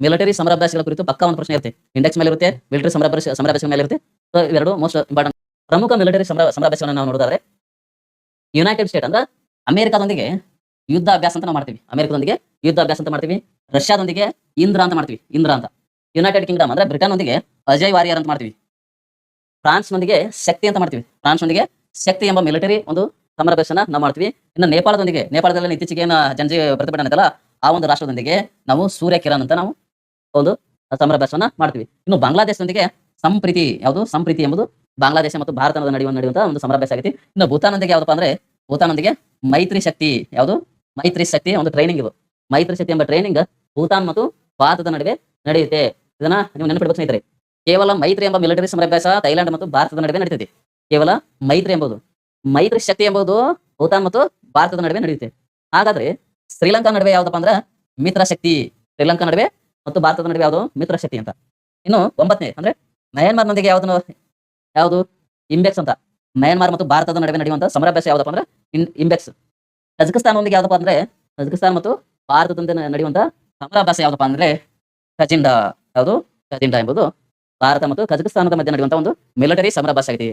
Military ಸಮರಾಭ್ಯಾಸಗಳ ಕುರಿತು ಪಕ್ಕಾ ಒಂದು ಪ್ರಶ್ನೆ ಇರುತ್ತೆ. ಇಂಡೆಕ್ಸ್ ಮೇಲೆ ಇರುತ್ತೆ, ಮಿಲಿಟರಿ ಸಮರಾಭ್ಯಾಸಗಳ ಮೇಲೆ ಇರುತ್ತೆ. ಸೊ ಇವೆರಡು ಮೋಸ್ಟ್ ಇಂಪಾರ್ಟೆಂಟ್. ಪ್ರಮುಖ ಮಿಲಿಟರಿ ಸಮರಾಭ್ಯಾಸಗಳನ್ನ ನಾವು ನೋಡೋದಾದ್ರೆ ಯುನೈಟೆಡ್ ಸ್ಟೇಟ್ ಅಂದ್ರೆ ಅಮೆರಿಕಾದೊಂದಿಗೆ ಯುದ್ಧ ಅಭ್ಯಾಸ ಅಂತ ನಾವು ಮಾಡ್ತೀವಿ. ಅಮೆರಿಕದೊಂದಿಗೆ ಯುದ್ಧ ಅಭ್ಯಾಸ ಅಂತ ಮಾಡ್ತೀವಿ. ರಷ್ಯಾದೊಂದಿಗೆ ಇಂದ್ರ ಅಂತ ಮಾಡ್ತೀವಿ. ಇಂದ್ರ ಅಂತ. ಯುನೈಟೆಡ್ ಕಿಂಗ್ಡಮ್ ಅಂದ್ರೆ ಬ್ರಿಟನ್ನೊಂದಿಗೆ ಅಜಯ್ ವಾರಿಯರ್ ಅಂತ ಮಾಡ್ತೀವಿ. ಫ್ರಾನ್ಸ್‌ನೊಂದಿಗೆ ಶಕ್ತಿ ಅಂತ ಮಾಡ್ತೀವಿ. ಫ್ರಾನ್ಸ್‌ನೊಂದಿಗೆ ಶಕ್ತಿ ಎಂಬ ಮಿಲಿಟರಿ ಒಂದು ಸಮರಾಭ್ಯಾಸನ ನಾವು ಮಾಡ್ತೀವಿ. ಇನ್ನು ನೇಪಾಳದಲ್ಲಿ ಇತ್ತೀಚೆಗೆ ಜನಜೀವ ಪ್ರತಿಭಟನೆ ಆಯ್ತಲ್ಲ, ಆ ಒಂದು ರಾಷ್ಟ್ರದೊಂದಿಗೆ ನಾವು ಸೂರ್ಯ ಕಿರಣ್ ಅಂತ ನಾವು ಒಂದು ಸಮರಾಭ್ಯಾಸವನ್ನ ಮಾಡ್ತೀವಿ. ಇನ್ನು ಬಾಂಗ್ಲಾದೇಶದೊಂದಿಗೆ ಸಂಪ್ರೀತಿ ಸಂಪ್ರೀತಿ ಎಂಬುದು ಬಾಂಗ್ಲಾದೇಶ ಮತ್ತು ಭಾರತದ ನಡೆಯುವಂತಹ ಒಂದು ಸಮರಾಭ್ಯಾಸ ಆಗೈತಿ. ಇನ್ನು ಭೂತಾನ್ನೊಂದಿಗೆ ಯಾವ್ದಪ್ಪ ಅಂದ್ರೆ ಭೂತಾನ್ನೊಂದಿಗೆ ಮೈತ್ರಿ ಶಕ್ತಿ ಮೈತ್ರಿ ಶಕ್ತಿ ಒಂದು ಟ್ರೈನಿಂಗ್ ಇದು. ಮೈತ್ರಿ ಶಕ್ತಿ ಎಂಬ ಟ್ರೈನಿಂಗ್ ಭೂತಾನ್ ಮತ್ತು ಭಾರತದ ನಡುವೆ ನಡೆಯುತ್ತೆ. ಇದನ್ನ ನೀವು ನೆನಪಿಡಬೇಕು ಸ್ನೇಹಿತರೆ. ಕೇವಲ ಮೈತ್ರಿ ಎಂಬ ಮಿಲಿಟರಿ ಸಮರಾಭ್ಯಾಸ ಥೈಲ್ಯಾಂಡ್ ಮತ್ತು ಭಾರತದ ನಡುವೆ ನಡೀತೈತಿ. ಕೇವಲ ಮೈತ್ರಿ ಶಕ್ತಿ ಎಂಬುದು ಭೂತಾನ್ ಮತ್ತು ಭಾರತದ ನಡುವೆ ನಡೆಯುತ್ತೆ. ಹಾಗಾದ್ರೆ ಶ್ರೀಲಂಕಾ ನಡುವೆ ಯಾವ್ದಪ್ಪ ಅಂದ್ರೆ ಮಿತ್ರ ಶಕ್ತಿ. ಶ್ರೀಲಂಕಾ ನಡುವೆ ಮತ್ತು ಭಾರತದ ನಡುವೆ ಯಾವುದು ಮಿತ್ರ ಶಕ್ತಿ ಅಂತ. ಇನ್ನು 9ನೇ ಅಂದ್ರೆ ಮಯನ್ಮಾರ್ನೊಂದಿಗೆ ಯಾವುದು ಇಂಬೆಕ್ಸ್ ಅಂತ. ಮಯನ್ಮಾರ್ ಮತ್ತು ಭಾರತದ ನಡುವೆ ನಡೆಯುವಂತಹ ಸಮರಾಭ್ಯಾಸ ಯಾವ್ದಪ್ಪ ಅಂದ್ರೆ ಇಂಬೆಕ್ಸ್. ಕಜಕಿಸ್ತಾನದೊಂದಿಗೆ ಯಾವ್ದಪ್ಪ ಅಂದ್ರೆ ಕಜಕಿಸ್ತಾನ ಮತ್ತು ಭಾರತದೊಂದಿಗೆ ನಡೆಯುವಂತಹ ಸಮರಾಭ್ಯಾಸ ಯಾವ್ದಪ್ಪ ಅಂದ್ರೆ ಖಜಿಂಡಾ. ಖಜಿಂಡಾ ಎಂಬುದು ಭಾರತ ಮತ್ತು ಕಜಕಿಸ್ತಾನದ ಮಧ್ಯೆ ನಡೆಯುವಂತಹ ಒಂದು ಮಿಲಿಟರಿ ಸಮರಾಭ್ಯಾಸ ಆಗೈತಿ.